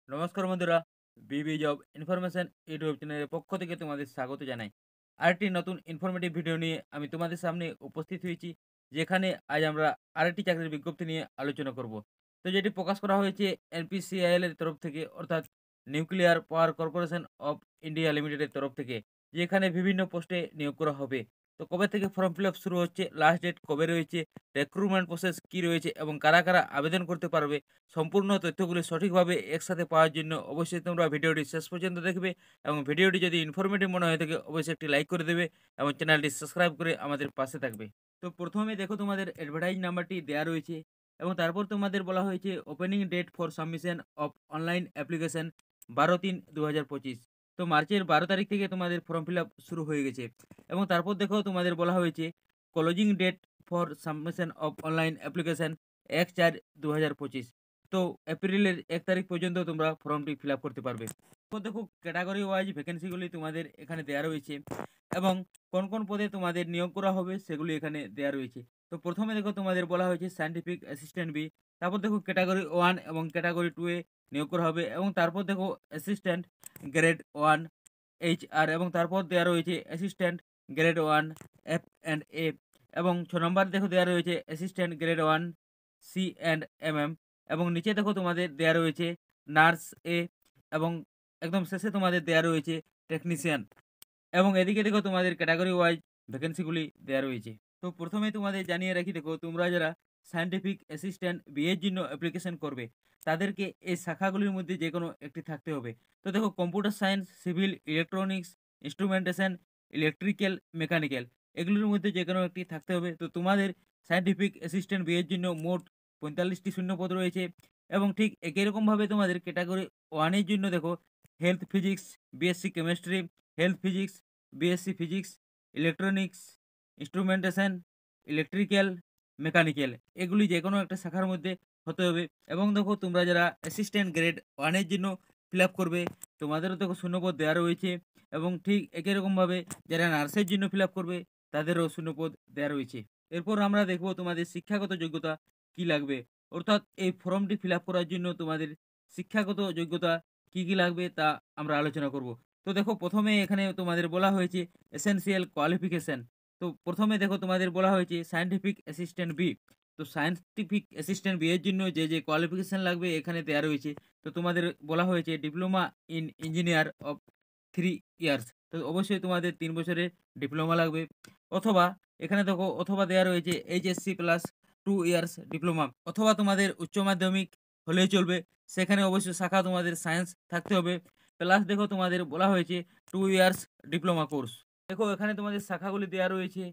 নমস্কার বন্ধুরা, বিবি job information YouTube চ্যানেলের পক্ষ থেকে তোমাদের স্বাগত জানাই। আরেকটি নতুন ইনফরমেটিভ ভিডিও নিয়ে আমি তোমাদের সামনে উপস্থিত হয়েছি, যেখানে আজ আমরা আরেকটি চাকরির বিজ্ঞপ্তি নিয়ে আলোচনা করব। তো যেটি প্রকাশ করা হয়েছে এনপিসিআইএল এর তরফ থেকে, অর্থাৎ nuclear power corporation of India লিমিটেডের তরফ থেকে, যেখানে বিভিন্ন পোস্টে নিয়োগ করা হবে। তো কবে থেকে ফর্ম ফিল আপ শুরু হচ্ছে, লাস্ট ডেট কবে রয়েছে, রিক্রুটমেন্ট প্রসেস কী রয়েছে এবং কারা কারা আবেদন করতে পারবে, সম্পূর্ণ তথ্যগুলি সঠিকভাবে একসাথে পাওয়ার জন্য অবশ্যই তোমরা ভিডিওটি শেষ পর্যন্ত দেখবে এবং ভিডিওটি যদি ইনফরমেটিভ মনে হয়ে থাকে অবশ্যই একটি লাইক করে দেবে এবং চ্যানেলটি সাবস্ক্রাইব করে আমাদের পাশে থাকবে। তো প্রথমে দেখো, তোমাদের অ্যাডভার্টাইজ নাম্বারটি দেওয়া রয়েছে এবং তারপর তোমাদের বলা হয়েছে opening date for submission of online application 12/3/2025। তো মার্চের 12 তারিখ থেকে তোমাদের ফর্ম ফিল আপ শুরু হয়ে গেছে এবং তারপর দেখো তোমাদের বলা হয়েছে closing date for submission of online application 1/4/2025। তো এপ্রিলের 1 তারিখ পর্যন্ত তোমরা ফর্মটি ফিল আপ করতে পারবে। তো দেখো, ক্যাটাগরি ওয়াইজ ভ্যাকেন্সিগুলি তোমাদের এখানে দেওয়া রয়েছে এবং কোন কোন পদে তোমাদের নিয়োগ করা হবে সেগুলি এখানে দেওয়া রয়েছে। তো প্রথমে দেখো তোমাদের বলা হয়েছে সায়েন্টিফিক অ্যাসিস্ট্যান্ট বি, তারপর দেখো ক্যাটাগরি 1 এবং ক্যাটাগরি 2 এ নিয়োগ করা হবে এবং তারপর দেখো অ্যাসিস্ট্যান্ট গ্রেড 1 HR এবং তারপর দেওয়া রয়েছে অ্যাসিস্ট্যান্ট গ্রেড 1 F&A এবং 6 নম্বর দেখো দেওয়া রয়েছে অ্যাসিস্ট্যান্ট গ্রেড 1 C&MM এবং নিচে দেখো তোমাদের দেয়া রয়েছে নার্স এ এবং একদম শেষে তোমাদের দেয়া রয়েছে টেকনিশিয়ান এবং এদিকে দেখো তোমাদের ক্যাটাগরি ওয়াইজ ভ্যাকেন্সিগুলি দেয়া রয়েছে। তো প্রথমে তোমাদের জানিয়ে রাখি, দেখো তোমরা যারা সায়েন্টিফিক অ্যাসিস্ট্যান্ট বিএর জন্য অ্যাপ্লিকেশন করবে তাদেরকে এই শাখাগুলির মধ্যে যে কোনো একটি থাকতে হবে। তো দেখো, computer science, civil, electronics, instrumentation, electrical, mechanical, এগুলোর মধ্যে যে কোনো একটি থাকতে হবে। তো তোমাদের সায়েন্টিফিক অ্যাসিস্ট্যান্ট বিএর জন্য মোট 45টি শূন্যপদ রয়েছে এবং ঠিক একই রকমভাবে তোমাদের ক্যাটাগরি 1 এর জন্য দেখো health physics, BSc chemistry, health physics, BSc physics, electronics, instrumentation, electrical, mechanical, এগুলি যে কোনো একটা শাখার মধ্যে হতে হবে। এবং দেখো তোমরা যারা অ্যাসিস্ট্যান্ট গ্রেড 1 এর জন্য ফিল আপ করবে তোমাদেরও দেখো শূন্যপদ দেওয়া রয়েছে এবং ঠিক একই রকমভাবে যারা নার্সের জন্য ফিল আপ করবে তাদেরও শূন্যপদ দেওয়া রয়েছে। এরপর আমরা দেখব তোমাদের শিক্ষাগত যোগ্যতা কী লাগবে, অর্থাৎ এই ফর্মটি ফিল আপ করার জন্য তোমাদের শিক্ষাগত যোগ্যতা কী কী লাগবে তা আমরা আলোচনা করব। তো দেখো, প্রথমে এখানে তোমাদের বলা হয়েছে এসেনশিয়াল কোয়ালিফিকেশন। তো প্রথমে দেখো তোমাদের বলা হয়েছে সায়েন্টিফিক অ্যাসিস্ট্যান্ট বি। তো সায়েন্টিফিক অ্যাসিস্ট্যান্ট বি এর জন্য যে যে কোয়ালিফিকেশন লাগবে এখানে দেওয়া রয়েছে। তো তোমাদের বলা হয়েছে diploma in engineer of 3 years. তো অবশ্যই তোমাদের 3 বছরের ডিপ্লোমা লাগবে, অথবা এখানে দেখো অথবা দেওয়া রয়েছে এইচএসসি প্লাস 2 ইয়ার্স ডিপ্লোমা, অথবা তোমাদের উচ্চ মাধ্যমিক হলেই চলবে, সেখানে অবশ্যই শাখা তোমাদের সায়েন্স থাকতে হবে। প্লাস দেখো তোমাদের বলা হয়েছে 2 ইয়ার্স ডিপ্লোমা কোর্স। দেখো এখানে তোমাদের শাখাগুলি দেওয়া রয়েছে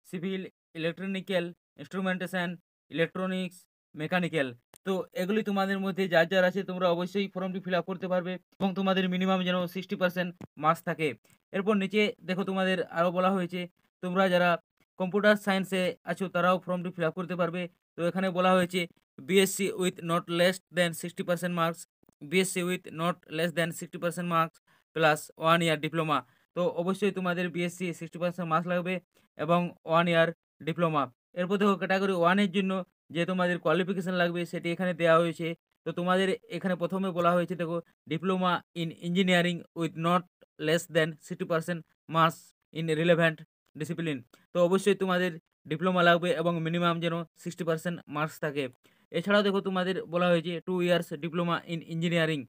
civil, electronical, instrumentation, electronics, mechanical. তো এগুলি তোমাদের মধ্যে যার যার আছে তোমরা অবশ্যই ফর্মটি ফিল আপ করতে পারবে এবং তোমাদের মিনিমাম যেন 60% মার্কস থাকে। এরপর নিচে দেখো তোমাদের আরও বলা হয়েছে তোমরা যারা কম্পিউটার সায়েন্সে আছো তারাও ফর্মটি ফিল আপ করতে পারবে। তো এখানে বলা হয়েছে BSc with not less than 60% marks, BSc with not less than 60% marks plus 1 year diploma. তো অবশ্যই তোমাদের বিএসসি 60% মার্কস লাগবে এবং 1 ইয়ার ডিপ্লোমা। এরপর দেখো ক্যাটাগরি 1 এর জন্য যে তোমাদের কোয়ালিফিকেশন লাগবে সেটি এখানে দেওয়া হয়েছে। তো তোমাদের এখানে প্রথমে বলা হয়েছে দেখো diploma in engineering with not less than 60% marks in relevant discipline. তো অবশ্যই তোমাদের ডিপ্লোমা লাগবে এবং মিনিমাম যেন 60% মার্কস থাকে। এছাড়াও দেখো তোমাদের বলা হয়েছে 2 ইয়ার্স ডিপ্লোমা ইন ইঞ্জিনিয়ারিং,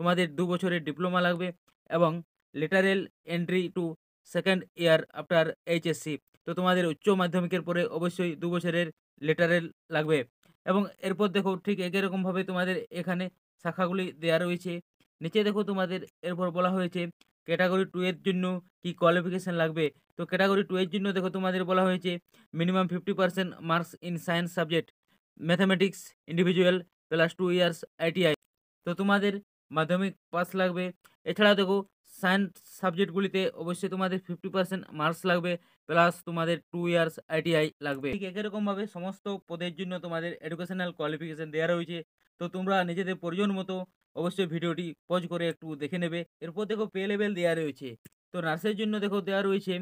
তোমাদের 2 বছরের ডিপ্লোমা লাগবে এবং lateral entry to second year after HSC. তো তোমাদের উচ্চ মাধ্যমিকের পরে অবশ্যই 2 বছরের লেটারেল লাগবে এবং এরপর দেখো ঠিক একই রকমভাবে তোমাদের এখানে শাখাগুলি দেওয়া রয়েছে। নিচে দেখো তোমাদের এরপর বলা হয়েছে ক্যাটাগরি 2 এর জন্য কি কোয়ালিফিকেশন লাগবে। তো ক্যাটাগরি 2 এর জন্য দেখো তোমাদের বলা হয়েছে minimum 50% marks in science subject, mathematics individual plus 2 years ITI. তো তোমাদের মাধ্যমিক পাস লাগবে। এছাড়া দেখো সায়েন্স সাবজেক্টগুলিতে অবশ্যই তোমাদের 50% মার্কস লাগবে প্লাস তোমাদের 2 ইয়ার্স আইটিআই লাগবে। ঠিক একই রকমভাবে সমস্ত পদের জন্য তোমাদের এডুকেশনাল কোয়ালিফিকেশন দেওয়া রয়েছে। তো তোমরা নিজেদের প্রয়োজন মতো অবশ্যই ভিডিওটি পজ করে একটু দেখে নেবে। এরপর দেখো পে লেভেল দেওয়া রয়েছে। তো নার্সের জন্য দেখো দেওয়া রয়েছে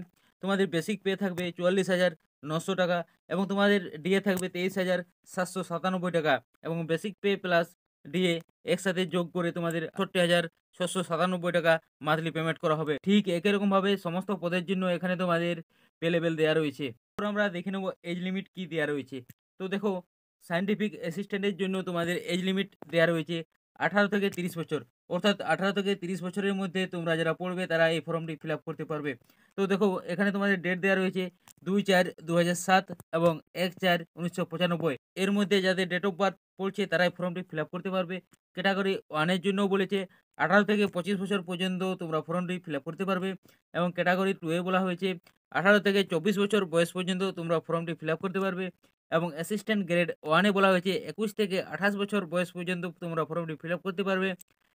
তোমাদের বেসিক পে থাকবে 44,900 টাকা এবং তোমাদের ডিএ থাকবে 23,797 টাকা এবং বেসিক পে প্লাস ডিএ একসাথে যোগ করে তোমাদের ৬৮,৬৯৭ টাকা মান্থলি পেমেন্ট করা হবে। ঠিক একই রকমভাবে সমস্ত পদের জন্য এখানে তোমাদের পে লেভেল দেয়া রয়েছে। এরপর আমরা দেখে নেব এজ লিমিট কি দেয়া রয়েছে। তো দেখো, সায়েন্টিফিক অ্যাসিস্ট্যান্টের জন্য তোমাদের এজ লিমিট দেয়া রয়েছে 18 থেকে 30 বছর। অর্থাৎ 18 থেকে 30 বছরের মধ্যে তোমরা যারা পড়বে তারা এই ফর্মটি ফিল আপ করতে পারবে। তো দেখো, এখানে তোমাদের ডেট দেয়া রয়েছে ২/৪/২০০৭ এবং ১/৪/১৯৯৫। এর মধ্যে যাদের ডেট অফ বার্থ পড়ছে তারা এই ফর্মটি ফিল আপ করতে পারবে। ক্যাটাগরি 1 এর জন্যও বলেছে 18 থেকে 25 বছর পর্যন্ত তোমরা ফর্মটি ফিল আপ করতে পারবে, এবং ক্যাটাগরি 2 এ বলা হয়েছে 18 থেকে 24 বছর বয়স পর্যন্ত তোমরা ফর্মটি ফিল আপ করতে পারবে, এবং অ্যাসিস্ট্যান্ট গ্রেড 1 এ বলা হয়েছে 21 থেকে 28 বছর বয়স পর্যন্ত তোমরা ফর্মটি ফিল আপ করতে পারবে।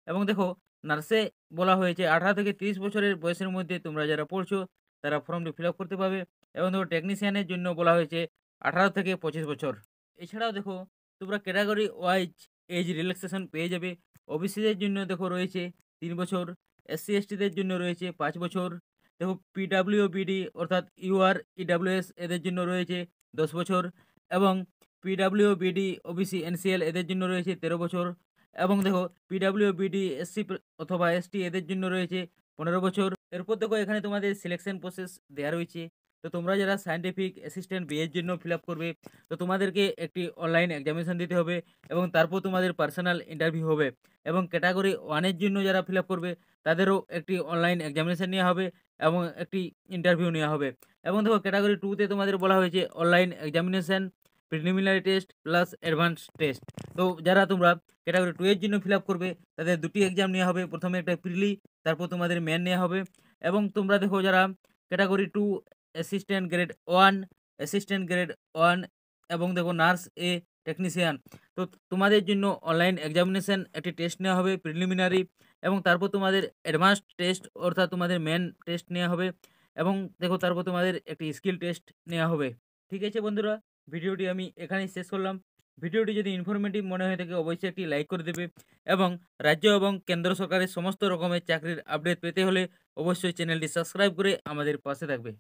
এবং দেখো, নার্সে বলা হয়েছে 18 থেকে 30 বছরের বয়সের মধ্যে তোমরা যারা পড়ছো তারা ফর্মটি ফিল আপ করতে পারবে, এবং দেখো টেকনিশিয়ানের জন্য বলা হয়েছে 18 থেকে 25 বছর। এছাড়াও দেখো, তোমরা ক্যাটাগরি ওয়াইজ এজ রিল্যাক্সেশন পেয়ে যাবে। ওবিসিদের জন্য দেখো রয়েছে 3 বছর, এসসি/এসটিদের জন্য রয়েছে 5 বছর। দেখো, পিডব্লিউবিডি অর্থাৎ ইউআর, ইডব্লিউএস এদের জন্য রয়েছে 10 বছর, এবং পিডব্লিউবিডি, ওবিসি, এনসিএল এদের জন্য রয়েছে 13 বছর, এবং দেখো পিডব্লিউবিডি, এসসি অথবা এসটি এদের জন্য রয়েছে 15 বছর। এরপর দেখো, এখানে তোমাদের সিলেকশন প্রসেস দেয়া রয়েছে। তো তোমরা যারা সায়েন্টিফিক অ্যাসিস্ট্যান্ট বি এর জন্য ফিল আপ করবে, তো তোমাদেরকে একটি অনলাইন এক্সামিনেশন দিতে হবে, এবং তারপর তোমাদের পার্সোনাল ইন্টারভিউ হবে। এবং ক্যাটাগরি 1 এর জন্য যারা ফিল আপ করবে তাদেরও একটি অনলাইন এক্সামিনেশন নেওয়া হবে এবং একটি ইন্টারভিউ নেওয়া হবে। এবং দেখো, ক্যাটাগরি 2 তে তোমাদের বলা হয়েছে online examination, preliminary test plus advance test. তো যারা তোমরা ক্যাটাগরি 2 এর জন্য ফিল আপ করবে তাদের 2টি এক্সাম নেওয়া হবে। প্রথমে একটা প্রিলি, তারপর তোমাদের মেন নেওয়া হবে। এবং তোমরা দেখো, যারা category 2 assistant grade 1, assistant grade 1 এবং দেখো নার্স এ, টেকনিশিয়ান, তো তোমাদের জন্য অনলাইন এক্সামিনেশন একটি টেস্ট নেওয়া হবে প্রিলিমিনারি, এবং তারপর তোমাদের অ্যাডভান্স টেস্ট অর্থাৎ তোমাদের মেন টেস্ট নেওয়া হবে, এবং দেখো তারপর তোমাদের একটি স্কিল টেস্ট নেওয়া হবে। ঠিক আছে বন্ধুরা, ভিডিওটি আমি এখানেই শেষ করলাম। ভিডিওটি যদি ইনফরমেটিভ মনে হয়ে থাকে অবশ্যই একটি লাইক করে দেবে, এবং রাজ্য এবং কেন্দ্র সরকারের সমস্ত রকমের চাকরির আপডেট পেতে হলে অবশ্যই চ্যানেলটি সাবস্ক্রাইব করে আমাদের পাশে থাকবে।